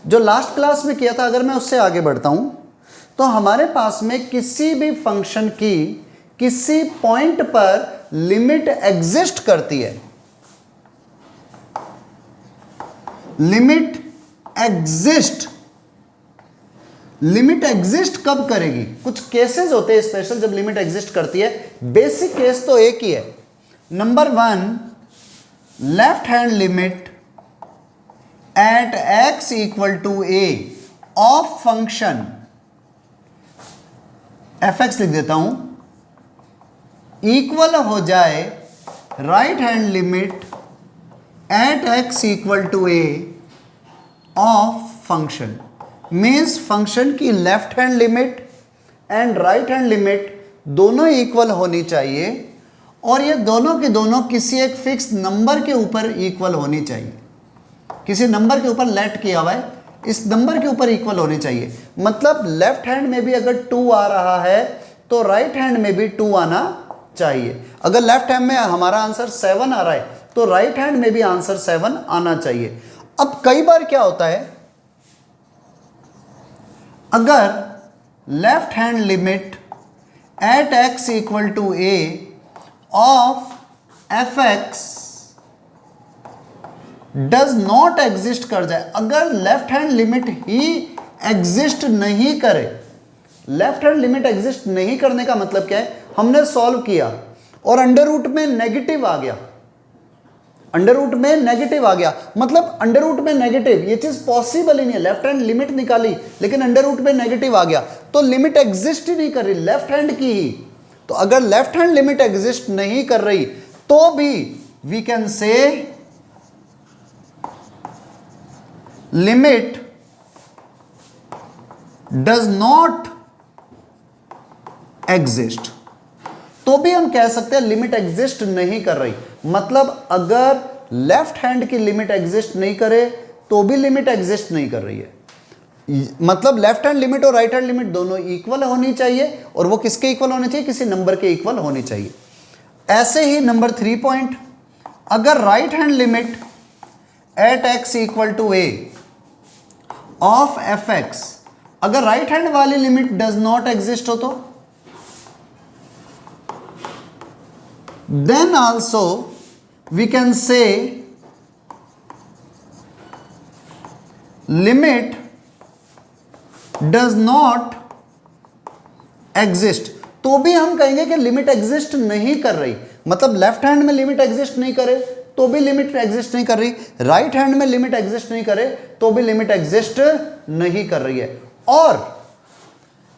जो last class में किया था, अगर मैं उससे आगे बढ़ता हूं तो हमारे पास में किसी भी फंक्शन की किसी पॉइंट पर लिमिट एग्जिस्ट करती है। लिमिट एग्जिस्ट कब करेगी? कुछ केसेस होते हैं स्पेशल जब लिमिट एग्जिस्ट करती है। बेसिक केस तो एक ही है। Number 1, left hand limit at x equal to a of function fx लिख देता हूं, इक्वल हो जाए right hand limit at x equal to a of function. Means function की left hand limit and right hand limit दोनों equal होनी चाहिए और ये दोनों के दोनों किसी एक फिक्स नंबर के ऊपर इक्वल होनी चाहिए। किसी नंबर के ऊपर लेट किया हुआ है, इस नंबर के ऊपर इक्वल होनी चाहिए। मतलब लेफ्ट हैंड में भी अगर 2 आ रहा है तो राइट हैंड में भी 2 आना चाहिए। अगर लेफ्ट हैंड में हमारा आंसर 7 आ रहा है तो राइट हैंड में भी आंसर 7 आना चाहिए। अब कई बार क्या होता है, अगर left hand limit at x equal to a of fx does not exist कर जाए, अगर लेफ्ट हैंड लिमिट ही एग्जिस्ट नहीं करे। लेफ्ट हैंड लिमिट एग्जिस्ट नहीं करने का मतलब क्या है, हमने सॉल्व किया और अंडर रूट में नेगेटिव आ गया, अंडर रूट में नेगेटिव आ गया, मतलब अंडर रूट में नेगेटिव, ये चीज पॉसिबल ही नहीं है। लेफ्ट हैंड लिमिट निकाली लेकिन अंडर रूट में नेगेटिव आ गया तो लिमिट एग्जिस्ट ही नहीं कर रही लेफ्ट हैंड की ही। तो अगर लेफ्ट हैंड लिमिट एग्जिस्ट नहीं कर रही तो भी we can say limit does not exist, तो भी हम कह सकते हैं लिमिट एग्जिस्ट नहीं कर रही। मतलब अगर लेफ्ट हैंड की लिमिट एग्जिस्ट नहीं करे तो भी लिमिट एग्जिस्ट नहीं कर रही है। मतलब लेफ्ट हैंड लिमिट और राइट हैंड लिमिट दोनों इक्वल होनी चाहिए और वो किसके इक्वल होने चाहिए, किसी नंबर के इक्वल होनी चाहिए। ऐसे ही नंबर 3 पॉइंट, अगर right hand limit at x equal to a of fx, अगर राइट हैंड वाली लिमिट डज नॉट एग्जिस्ट हो तो then also we can say limit does not exist, तो भी हम कहेंगे कि लिमिट एग्जिस्ट नहीं कर रही। मतलब लेफ्ट हैंड में लिमिट एग्जिस्ट नहीं करे तो भी लिमिट एग्जिस्ट नहीं कर रही, राइट हैंड में लिमिट एग्जिस्ट नहीं करे तो भी लिमिट एग्जिस्ट नहीं कर रही है। और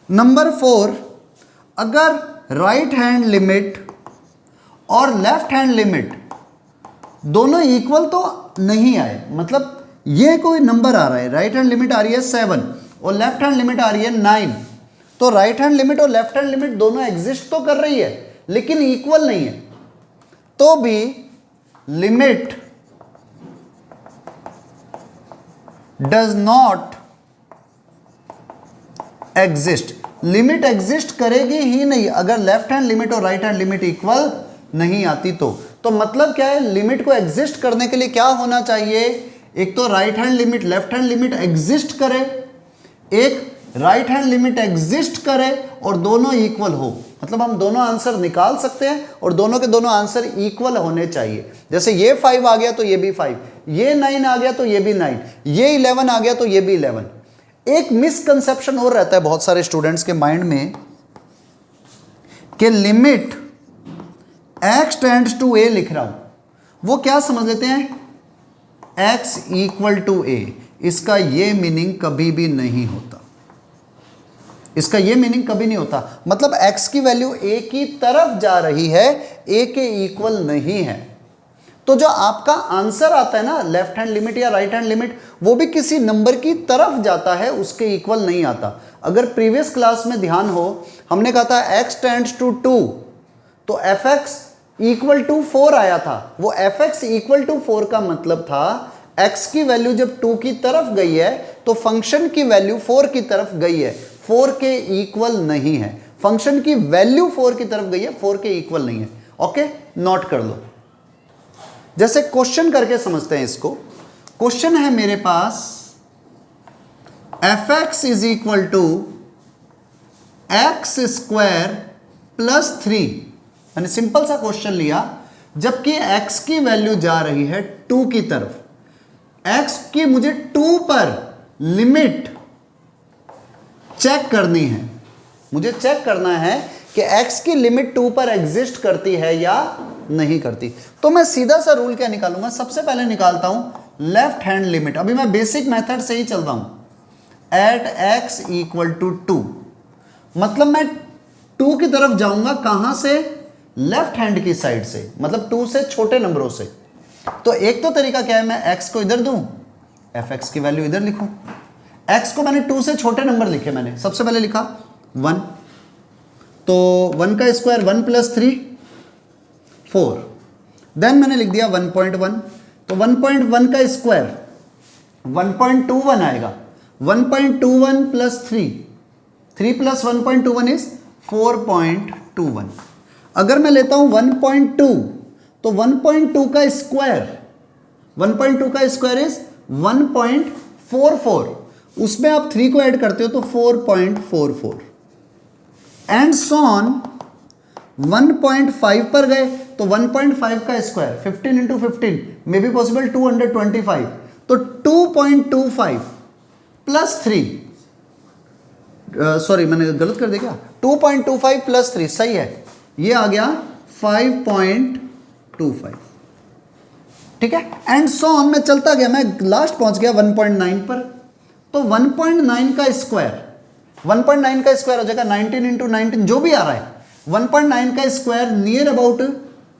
नंबर 4, अगर राइट हैंड लिमिट और लेफ्ट हैंड लिमिट दोनों इक्वल तो नहीं आए, मतलब ये कोई नंबर आ रहा है, राइट हैंड लिमिट आ रही है 7 और लेफ्ट हैंड लिमिट आ रही है 9, तो राइट हैंड लिमिट और लेफ्ट हैंड लिमिट दोनों एग्जिस्ट तो कर रही है लेकिन इक्वल नहीं है, तो भी limit does not exist. Limit exist करेगी ही नहीं अगर लेफ्ट हैंड लिमिट और राइट हैंड लिमिट इक्वल नहीं आती तो मतलब क्या है, लिमिट को एग्जिस्ट करने के लिए क्या होना चाहिए, एक तो right hand limit left hand limit exist करे, एक राइट हैंड लिमिट एग्जिस्ट करे और दोनों इक्वल हो। मतलब हम दोनों आंसर निकाल सकते हैं और दोनों के दोनों आंसर इक्वल होने चाहिए। जैसे ये 5 आ गया तो ये भी 5, ये 9 आ गया तो ये भी 9, ये 11 आ गया तो ये भी 11। एक मिसकंसेप्शन और रहता है बहुत सारे स्टूडेंट्स के माइंड में कि limit x tends to a लिख रहा हूं, वो क्या समझ लेते हैं, x इक्वल टू a। इसका ये मीनिंग कभी भी नहीं होता, इसका ये मीनिंग कभी नहीं होता। मतलब x की वैल्यू a की तरफ जा रही है, a के इक्वल नहीं है। तो जो आपका आंसर आता है ना लेफ्ट हैंड लिमिट या राइट हैंड लिमिट, वो भी किसी नंबर की तरफ जाता है, उसके इक्वल नहीं आता। अगर प्रीवियस क्लास में ध्यान हो, हमने कहा था x टेंड्स टू 2 तो fx इक्वल टू 4 आया था। वो fx इक्वल टू 4 का मतलब था x की वैल्यू जब 2 की तरफ गई है तो फंक्शन की वैल्यू 4 की तरफ गई है, 4 के इक्वल नहीं है। फंक्शन की वैल्यू 4 की तरफ गई है, 4 के इक्वल नहीं है। ओके, नोट कर लो। जैसे क्वेश्चन करके समझते हैं इसको। क्वेश्चन है मेरे पास f x is equal to x square plus 3। मैंने सिंपल सा क्वेश्चन लिया, जबकि x की वैल्यू जा रही है 2 की तरफ, x की मुझे 2 पर लिमिट चेक करनी है। मुझे चेक करना है कि x की लिमिट 2 पर एग्जिस्ट करती है या नहीं करती। तो मैं सीधा सा रूल क्या निकालूंगा, सबसे पहले निकालता हूं लेफ्ट हैंड लिमिट। अभी मैं बेसिक मेथड से ही चल रहा हूं। एट x इक्वल टू 2, मतलब मैं 2 की तरफ जाऊंगा, कहां से? लेफ्ट हैंड की साइड से, मतलब 2 से छोटे नंबरों से। तो एक तो तरीका क्या है, मैं x को इधर दूं, fx की वैल्यू इधर लिखूं। x को मैंने 2 से छोटे नंबर लिखे, मैंने सबसे पहले लिखा 1, तो 1 का स्क्वायर 1 प्लस 3 4, देन मैंने लिख दिया 1.1, तो 1.1 का स्क्वायर 1.21 आएगा। 1.21 प्लस 3 प्लस 1.21 इज 4.21। अगर मैं लेता हूं 1.2, तो 1.2 का स्क्वायर 1.2 का स्क्वायर इज 1.44, उसमें आप 3 को ऐड करते हो तो 4.44 एंड सो ऑन। 1.5 पर गए तो 1.5 का square 15 into 15 may be possible 225, तो 2.25 प्लस 3, सॉरी मैंने गलत कर दिया क्या, 2.25 प्लस 3 सही है, ये आ गया 5.25, ठीक है। एंड सो ऑन मैं चलता गया, मैं लास्ट पहुंच गया 1.9 पर, तो 1.9 का स्क्वायर 1.9 का स्क्वायर हो जाएगा 19 इंटू 19 जो भी आ रहा है, 1.9 का स्क्वायर नियर अबाउट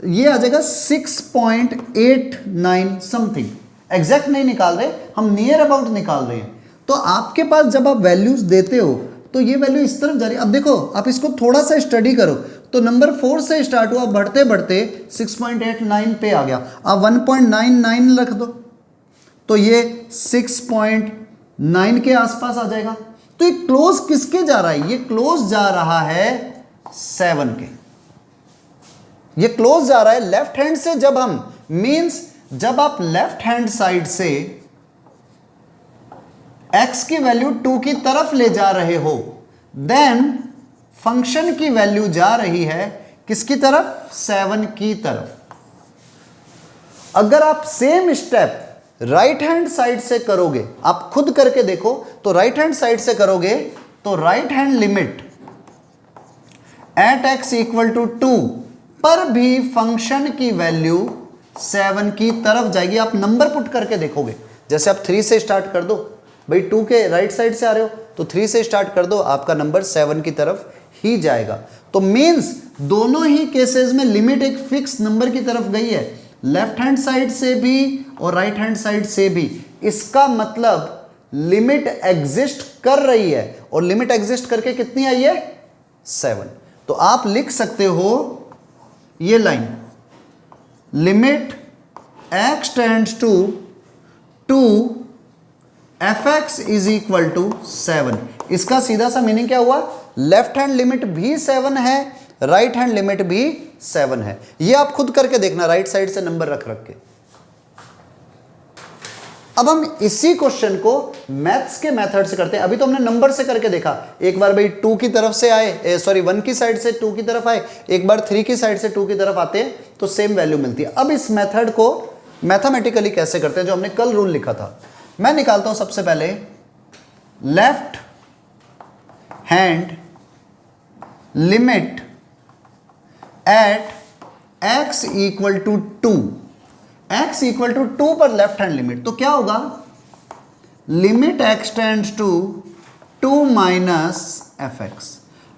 ये आ जाएगा 6.89 समथिंग। एग्जैक्ट नहीं निकाल रहे हम, नियर अबाउट निकाल रहे हैं। तो आपके पास जब आप वैल्यूज देते हो तो ये वैल्यू इस तरफ जा रही है। अब देखो आप इसको थोड़ा सा स्टडी करो, तो नंबर 4 से स्टार्ट हुआ, बढ़ते बढ़ते 6.89 पे आ गया। आप 1.99 रख दो तो ये 6.9 के आसपास आ जाएगा। तो ये क्लोज किसके जा रहा है? ये क्लोज जा रहा है 7 के, ये क्लोज जा रहा है लेफ्ट हैंड से। जब हम मींस जब आप लेफ्ट हैंड साइड से x की वैल्यू 2 की तरफ ले जा रहे हो, देन फंक्शन की वैल्यू जा रही है किसकी तरफ? 7 की तरफ। अगर आप same step right hand side से करोगे, आप खुद करके देखो, तो राइट हैंड साइड से करोगे तो right hand limit at x equal to 2 पर भी फंक्शन की वैल्यू 7 की तरफ जाएगी। आप नंबर पुट करके देखोगे, जैसे आप 3 से स्टार्ट कर दो, भाई 2 के राइट साइड से आ रहे हो तो 3 से स्टार्ट कर दो, आपका नंबर 7 की तरफ ही जाएगा। तो मींस दोनों ही केसेस में लिमिट एक फिक्स नंबर की तरफ गई है, लेफ्ट हैंड साइड से भी और राइट हैंड साइड से भी। इसका मतलब लिमिट एग्जिस्ट कर रही है, और लिमिट एग्जिस्ट करके कितनी आई है? 7। तो आप लिख सकते हो ये line, limit x tends to 2 fx is equal to 7। इसका सीधा सा मीनिंग क्या हुआ? लेफ्ट हैंड लिमिट भी 7 है, राइट हैंड लिमिट भी 7 है। ये आप खुद करके देखना, राइट साइड से नंबर रख रख के। अब हम इसी क्वेश्चन को मैथ्स के मेथड से करते हैं। अभी तो हमने नंबर से करके देखा, एक बार भाई 2 की तरफ से आए, सॉरी 1 की साइड से 2 की तरफ आए, एक बार 3 की साइड से 2 की तरफ आते हैं तो सेम वैल्यू मिलती है। अब इस मेथड को मैथमेटिकली कैसे करते हैं, जो हमने कल रूल लिखा था। मैं निकालता हूं सबसे पहले left hand limit at x equal to 2, x equal to 2 पर लेफ्ट हैंड लिमिट, तो क्या होगा? Limit x tends to 2 minus fx।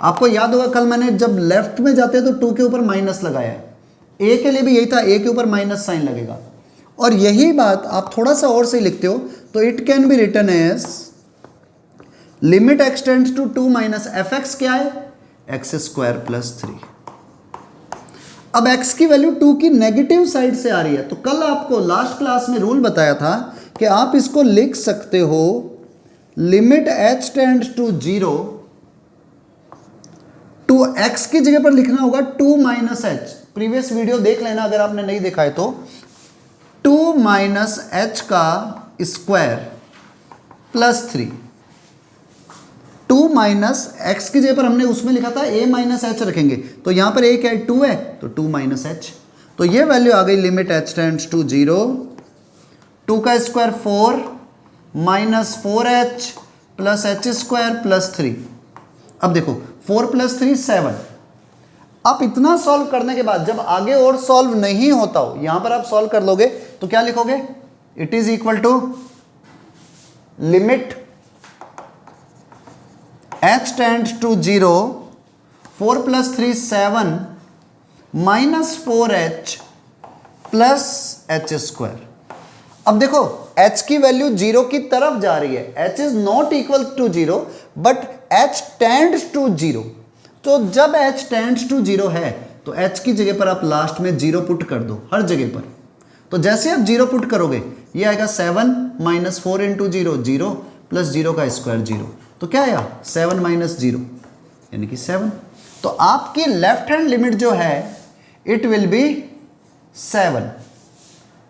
आपको याद होगा कल मैंने जब लेफ्ट में जाते हैं तो 2 के ऊपर माइनस लगाया है, a के लिए भी यही था, a के ऊपर माइनस साइन लगेगा। और यही बात आप थोड़ा सा और सही लिखते हो तो it can be written as limit x tends to 2 minus fx क्या है? x square plus 3। अब x की वैल्यू 2 की नेगेटिव साइड से आ रही है, तो कल आपको लास्ट क्लास में रूल बताया था कि आप इसको लिख सकते हो limit h tends to 0 two x की जगह पर लिखना होगा 2 माइनस h। प्रीवियस वीडियो देख लेना अगर आपने नहीं देखा है तो। 2 माइनस h का स्क्वायर प्लस 3, माइनस एक्स की जगह पर हमने उसमें लिखा था a माइनस एच रखेंगे, तो यहाँ पर a क्या है 2 है, तो 2 माइनस एच, तो ये वैल्यू आ गई लिमिट h टेंड्स टू 0, 2 का square 4 minus 4h plus h square plus 3। अब देखो 4 प्लस 3 7। आप इतना सॉल्व करने के बाद जब आगे और सॉल्व नहीं होता हो, यहां पर आप सॉल्व कर लोगे तो क्या लिखोगे, it is equal to limit h tends to 0, 4 plus 3 7 minus 4h plus h square. अब देखो h की वैल्यू 0 की तरफ जा रही है, h is not equal to 0 but h tends to 0। तो जब h टेंड्स टू 0 है तो h की जगह पर आप लास्ट में 0 पुट कर दो हर जगह पर। तो जैसे आप 0 पुट करोगे ये आएगा 7 माइनस 4 इंटू 0 0 प्लस 0 का स्क्वायर 0, तो क्या आया 7 माइनस 0 यानी कि 7। तो आपकी लेफ्ट हैंड लिमिट जो है it will be 7।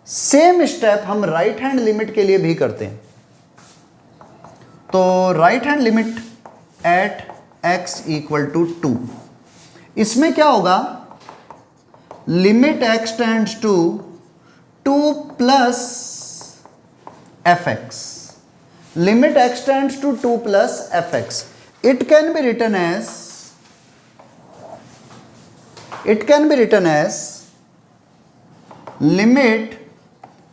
Same step हम राइट हैंड लिमिट के लिए भी करते हैं। तो right hand limit at x equal to 2, इसमें क्या होगा, limit x tends to 2 plus fx, limit x tends to 2 plus fx, it can be written as limit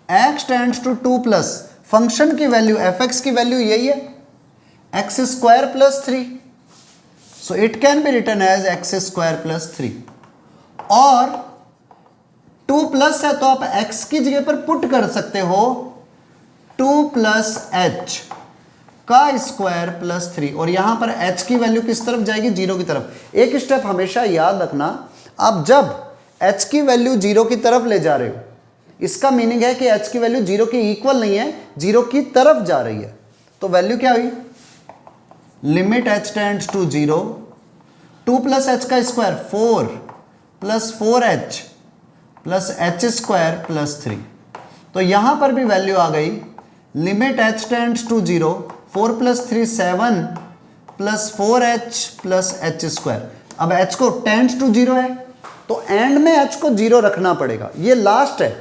x tends to 2 plus function की वैल्यू fx की value यही है x square plus 3, so it can be written as x square plus 3। और 2 plus है तो आप x की जगह पर पुट कर सकते हो 2 प्लस h का स्क्वायर प्लस 3, और यहां पर h की वैल्यू किस तरफ जाएगी, 0 की तरफ। एक स्टेप हमेशा याद रखना, आप जब h की वैल्यू 0 की तरफ ले जा रहे हो इसका मीनिंग है कि h की वैल्यू 0 के इक्वल नहीं है, 0 की तरफ जा रही है। तो वैल्यू क्या हुई, limit h tends to 0, 2 plus h का square 4 plus 4h plus h square plus 3। तो यहां पर भी वैल्यू आ गई limit h tends to 0, 4 plus 3 7 plus 4h plus h square. अब h को टेंड्स टू 0 है तो एंड में h को 0 रखना पड़ेगा, ये लास्ट है।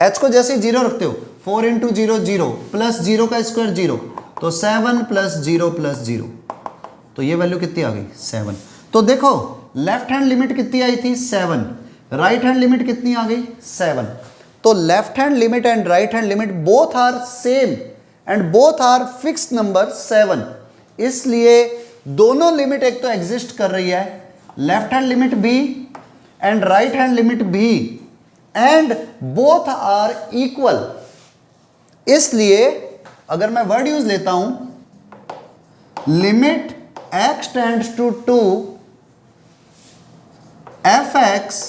h को जैसे 0 रखते हो 4 इंटू 0 0 प्लस 0 का स्क्वायर 0, तो 7 प्लस 0 प्लस 0, तो ये वैल्यू कितनी आ गई 7। तो देखो लेफ्ट हैंड लिमिट कितनी आई थी 7, राइट हैंड लिमिट कितनी आ गई 7। तो left hand limit and right hand limit both are same and both are fixed number 7, इसलिए दोनों लिमिट एक तो एग्जिस्ट कर रही है, लेफ्ट हैंड लिमिट भी एंड राइट हैंड लिमिट भी, एंड बोथ आर इक्वल। इसलिए अगर मैं वर्ड यूज लेता हूं limit x tends to 2 fx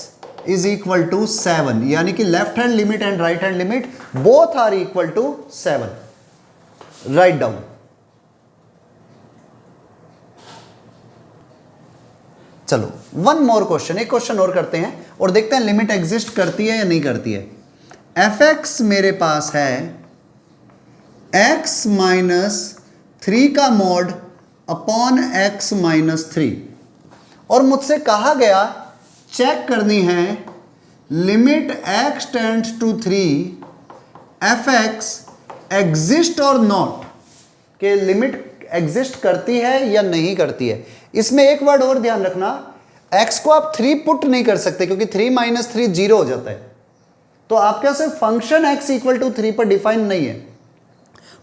is equal to 7, यानी कि left hand limit and right hand limit both are equal to 7। Write down. चलो one more question, एक क्वेश्चन और करते हैं और देखते हैं लिमिट एग्जिस्ट करती है या नहीं करती है। fx मेरे पास है x माइनस 3 का मॉड अपॉन x माइनस 3, और मुझसे कहा गया चेक करनी है limit x tends to 3 fx exist और नॉट, के लिमिट एग्जिस्ट करती है या नहीं करती है। इसमें एक वर्ड और ध्यान रखना, x को आप 3 पुट नहीं कर सकते क्योंकि 3 माइनस 3 0 हो जाता है, तो आपके से फंक्शन x इक्वल टू 3 पर डिफाइन नहीं है,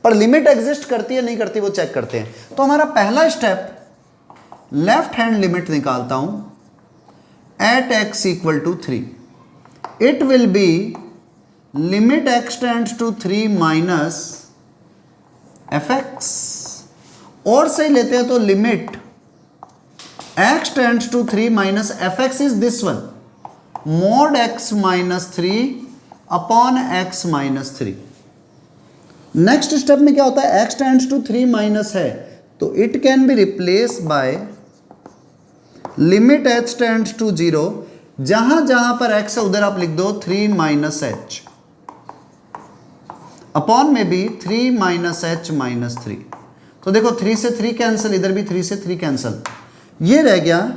पर लिमिट एग्जिस्ट करती है नहीं करती वो चेक करते हैं। तो हमारा पहला स्टेप, लेफ्ट हैंड लिमिट निकालता हूं at x equal to 3, it will be limit x tends to 3 minus fx, और सही लेते हैं तो limit x tends to 3 minus fx is this one, mod x minus 3 upon x minus 3। Next step में क्या होता है, x टेंड्स टू 3 माइनस है तो it can be replace by limit h tends to 0, जहां जहां पर x है उधर आप लिख दो 3 माइनस h, अपॉन में भी 3 माइनस h माइनस 3। तो देखो 3 से 3 कैंसिल, इधर भी 3 से 3 कैंसिल, ये रह गया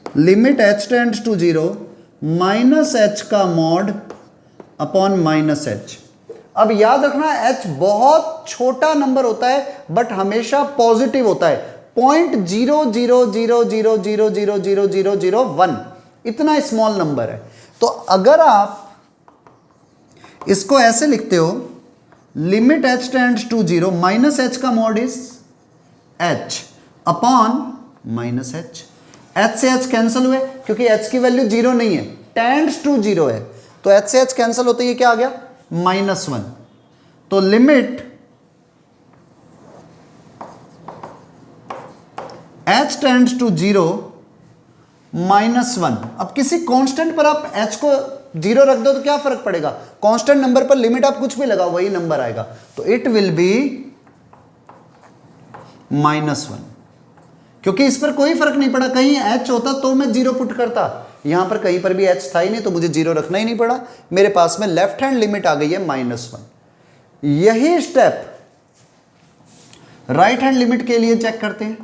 limit h tends to 0 minus h का मॉड अपॉन माइनस एच। अब याद रखना h बहुत छोटा नंबर होता है बट हमेशा पॉजिटिव होता है, 0.000000001, इतना स्मॉल नंबर है। तो अगर आप इसको ऐसे लिखते हो limit h tends to 0 minus h का mod is h upon minus h, h से h कैंसिल हुए क्योंकि h की वैल्यू 0 नहीं है, टेंड्स टू 0 है, तो h से h कैंसिल होते ये क्या आ गया -1। तो लिमिट h टेंड्स टू 0 -1। अब किसी कांस्टेंट पर आप h को 0 रख दो तो क्या फर्क पड़ेगा, कांस्टेंट नंबर पर लिमिट आप कुछ भी लगाओ वही नंबर आएगा, तो इट विल बी -1। क्योंकि इस पर कोई फर्क नहीं पड़ा, कहीं h होता तो मैं 0 पुट करता, यहां पर कहीं पर भी h था ही नहीं तो मुझे 0 रखना ही नहीं पड़ा, मेरे पास में लेफ्ट हैंड लिमिट आ गई है -1। यही स्टेप राइट हैंड लिमिट के लिए चेक करते हैं,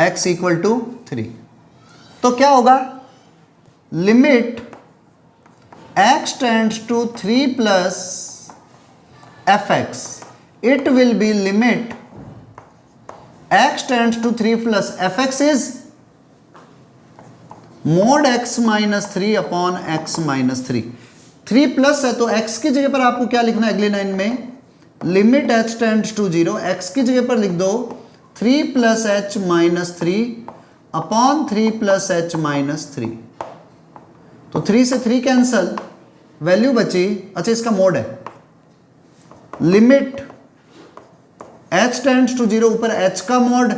x इक्वल टू 3, तो क्या होगा limit x tends to 3 plus fx, it will be limit x tends to 3 plus fx is mod x minus 3 upon x minus 3। 3 plus है तो x की जगह पर आपको क्या लिखना है अगली लाइन में, limit h tends to 0, x की जगह पर लिख दो 3 plus h minus 3 upon 3 plus h minus 3। तो 3 से 3 कैंसल, वैल्यू बची, अच्छा इसका मोड है लिमिट h टेंड्स टू 0 ऊपर h का mode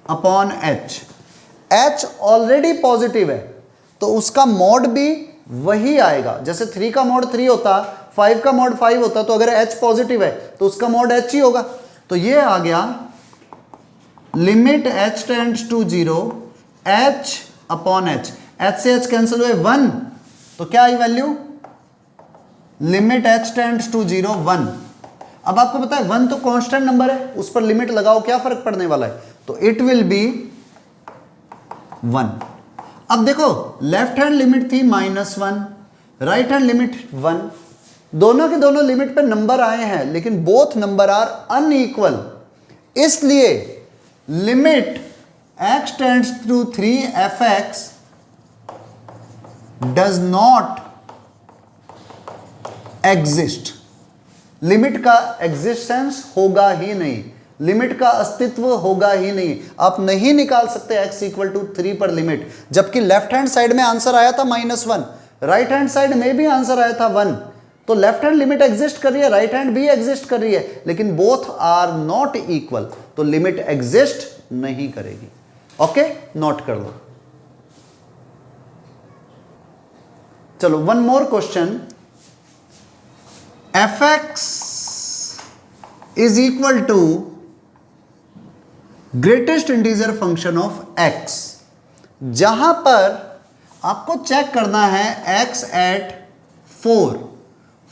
upon h, h already positive है तो उसका मोड भी वही आएगा, जैसे 3 का मोड 3 होता, 5 का मोड 5 होता, तो अगर h पॉजिटिव है तो उसका मोड h ही होगा। तो ये आ गया limit h tends to 0 h upon h, h से h कैंसिल हुए 1, तो क्या आई value limit h tends to 0 1। अब आपको पता है 1 तो कांस्टेंट नंबर है, उस पर लिमिट लगाओ क्या फर्क पड़ने वाला है, तो इट विल बी 1। अब देखो लेफ्ट हैंड लिमिट थी -1, राइट हैंड लिमिट 1, दोनों के दोनों लिमिट पे नंबर आए हैं लेकिन बोथ नंबर आर अनइक्वल, इसलिए limit x tends to 3 fx does not exist, limit का एग्जिस्टेंस होगा ही नहीं, लिमिट का अस्तित्व होगा ही नहीं, आप नहीं निकाल सकते x इक्वल टू 3 पर लिमिट, जबकि लेफ्ट हैंड साइड में आंसर आया था -1, राइट हैंड साइड में भी आंसर आया था 1, तो लेफ्ट हैंड लिमिट एग्जिस्ट कर रही है, राइट हैंड भी एग्जिस्ट कर रही है, लेकिन बोथ आर नॉट इक्वल, तो लिमिट एग्जिस्ट नहीं करेगी। ओके, नोट कर लो। चलो one more question, fx is equal to greatest integer function of x, जहां पर आपको चेक करना है x एट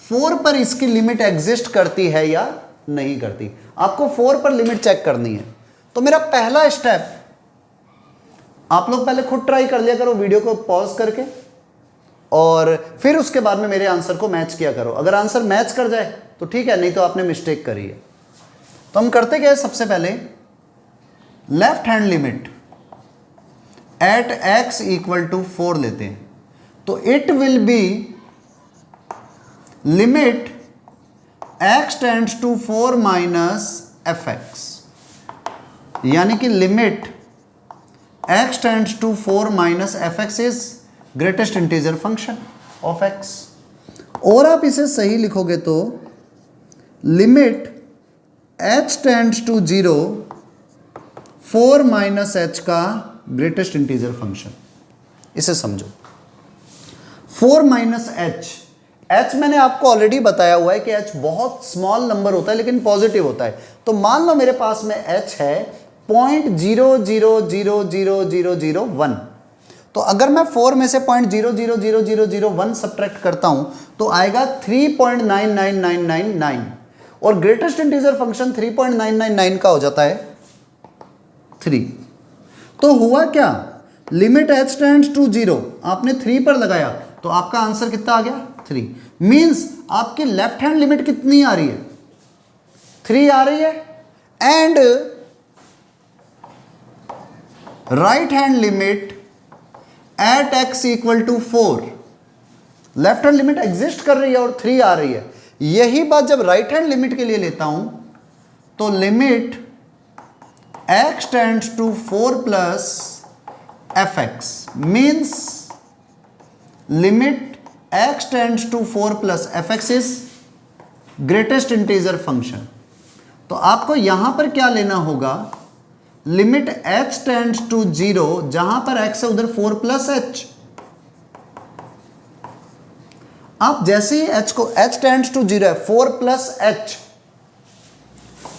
4 पर इसकी लिमिट एग्जिस्ट करती है या नहीं करती, आपको 4 पर लिमिट चेक करनी है। तो मेरा पहला स्टेप, आप लोग पहले खुद ट्राई कर लिया करो वीडियो को पॉज करके, और फिर उसके बाद में मेरे आंसर को मैच किया करो, अगर आंसर मैच कर जाए तो ठीक है, नहीं तो आपने मिस्टेक करी है। तो हम करते क्या है, सबसे पहले left hand limit at x equal to 4 लेते हैं, तो इट will be limit x tends to 4 minus fx, यानी कि limit x tends to 4 minus fx is greatest integer function of x, और आप इसे सही लिखोगे तो limit h tends to 0 4 minus h का ग्रेटेस्ट इंटीजर फंक्शन, इसे समझो 4 माइनस h मैंने आपको ऑलरेडी बताया हुआ है कि h बहुत स्मॉल नंबर होता है लेकिन पॉजिटिव होता है, तो मान लो मेरे पास में h है 0.0000001, तो अगर मैं 4 में से 0.0000001 सब्ट्रैक्ट करता हूं तो आएगा 3.99999, और ग्रेटेस्ट इंटीजर फंक्शन 3.999 का हो जाता है 3। तो हुआ क्या, लिमिट h टेंड्स टू 0 आपने 3 पर लगाया तो आपका आंसर कितना आ गया 3। मींस आपकी लेफ्ट हैंड लिमिट कितनी आ रही है 3 आ रही है, and right hand limit at x equal to 4, left hand limit exist कर रही है और 3 आ रही है। यही बात जब राइट हैंड लिमिट के लिए लेता हूं तो limit x tends to 4 plus fx means limit x tends to 4 plus fx is greatest integer function. तो आपको यहां पर क्या लेना होगा, लिमिट h टेंड्स टू 0, जहां पर x है उधर 4 प्लस h। आप जैसे ही h को h टेंड्स टू 0 है 4 प्लस h,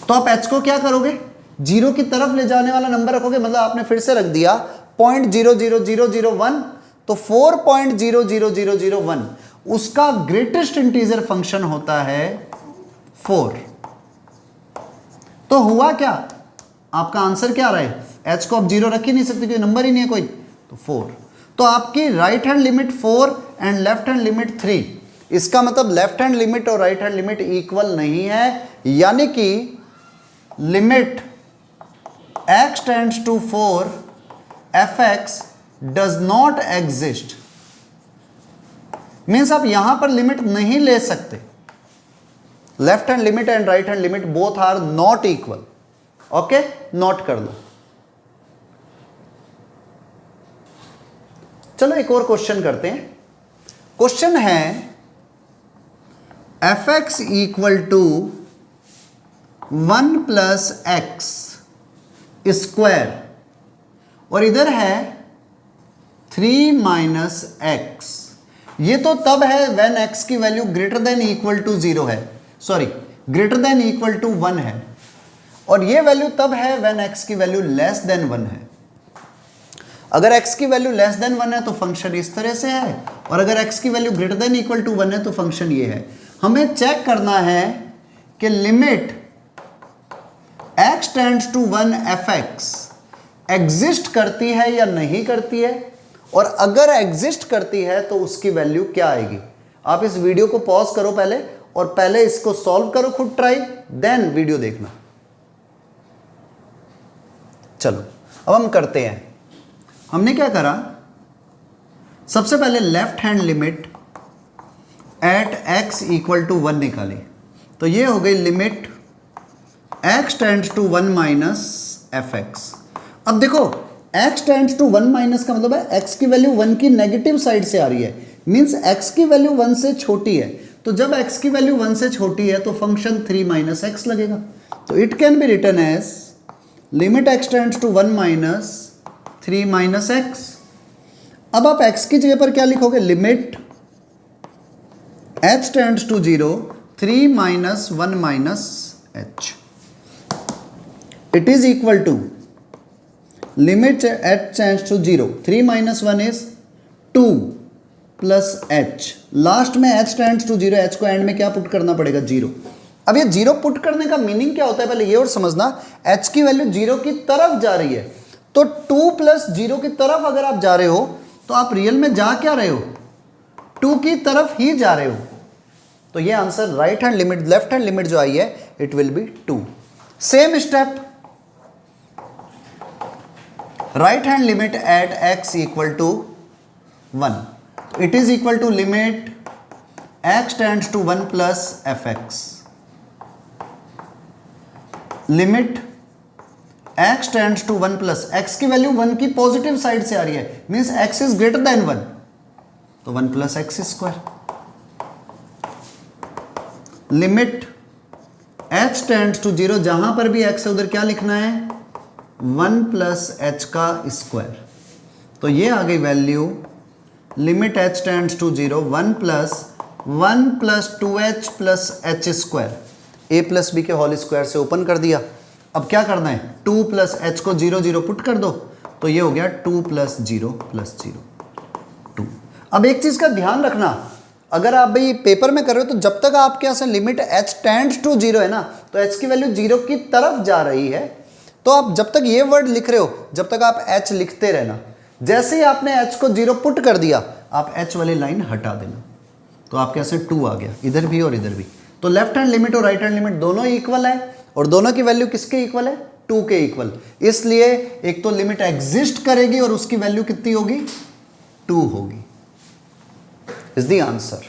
तो आप h को क्या करोगे 0 की तरफ ले जाने वाला नंबर रखोगे, मतलब आपने फिर से रख दिया 0.00001, तो 4.00001 उसका ग्रेटेस्ट इंटीजर फंक्शन होता है 4। तो हुआ क्या, आपका आंसर क्या रहा है, h को आप 0 रख ही नहीं सकते क्योंकि नंबर ही नहीं है कोई, तो 4। तो आपकी right hand limit 4 and left hand limit 3, इसका मतलब लेफ्ट हैंड लिमिट और राइट हैंड लिमिट इक्वल नहीं है, यानी कि limit x tends to 4 fx does not exist. Means आप यहां पर लिमिट नहीं ले सकते, left hand limit and right hand limit both are not equal. Okay, note कर लो। चलो एक और क्वेश्चन करते हैं। क्वेश्चन है fx equal to 1 plus x square और इधर है 3 माइनस एक्स। ये तो तब है व्हेन x की value greater than equal to 0 है, sorry greater than equal to 1 है, और ये वैल्यू तब है व्हेन x की वैल्यू लेस देन 1 है। अगर x की वैल्यू लेस देन 1 है तो फंक्शन इस तरह से है, और अगर x की value greater than equal to 1 है तो फंक्शन ये है। हमें चेक करना है कि limit x tends to 1 fx exist करती है या नहीं करती है, और अगर एग्जिस्ट करती है तो उसकी वैल्यू क्या आएगी। आप इस वीडियो को पॉज करो पहले, और पहले इसको सॉल्व करो खुद ट्राई, देन वीडियो देखना। चलो अब हम करते हैं। हमने क्या करा, सबसे पहले left hand limit at x equal to 1 निकाली, तो ये हो गई limit x tends to 1 minus fx। अब देखो x टेंड्स टू 1 माइनस का मतलब है x की वैल्यू 1 की नेगेटिव साइड से आ रही है, मीन्स x की वैल्यू 1 से छोटी है। तो जब x की वैल्यू 1 से छोटी है तो फंक्शन 3 माइनस x लगेगा। तो it can be written as limit x tends to 1 minus 3 minus x। अब आप x की जगह पर क्या लिखोगे, limit h tends to 0 3 minus 1 minus h। It is equal to limit h tends to 0 3 minus 1 is 2 plus h। Last में h tends to 0, h को end में क्या पुट करना पड़ेगा 0। अब ये 0 पुट करने का मीनिंग क्या होता है पहले ये और समझना। h की वैल्यू 0 की तरफ जा रही है, तो 2 प्लस 0 की तरफ अगर आप जा रहे हो तो आप रियल में जा क्या रहे हो, 2 की तरफ ही जा रहे हो। तो ये answer right hand limit, left hand limit जो आई है it will be 2। Same step, right hand limit at x equal to 1, it is equal to limit x tends to 1 plus fx। Limit x tends to 1 plus x की value 1 की positive side से आ रही है, means x is greater than 1, तो 1 plus x square. Limit h tends to 0, जहां पर भी x है उधर क्या लिखना है 1 प्लस h का स्क्वायर। तो ये आ गई value limit h tends to 0 1 plus 2h plus h square, a plus b के होल स्क्वायर से ओपन कर दिया। अब क्या करना है, 2 प्लस h को 0 0 पुट कर दो, तो ये हो गया 2 प्लस 0 प्लस 0 2। अब एक चीज का ध्यान रखना, अगर आप भाई पेपर में कर रहे हो तो जब तक आपके यहाँ से लिमिट h टेंड्स टू 0 है ना, तो h की वैल्यू 0 की तरफ जा रही है, तो आप जब तक ये वर्ड लिख रहे हो जब तक आप h लिखते रहना। जैसे ही आपने h को 0 पुट कर दिया, आप h वाली लाइन हटा देना, तो आपके यहाँ से 2 आ गया, इधर भी और इधर भी। तो लेफ्ट हैंड लिमिट और राइट हैंड लिमिट दोनों इक्वल है, और दोनों की वैल्यू किसके इक्वल है? 2 के इक्वल। इसलिए एक तो लिमिट एग्जिस्ट करेगी और उसकी वैल्यू कितनी होगी? 2 होगी। Is the answer.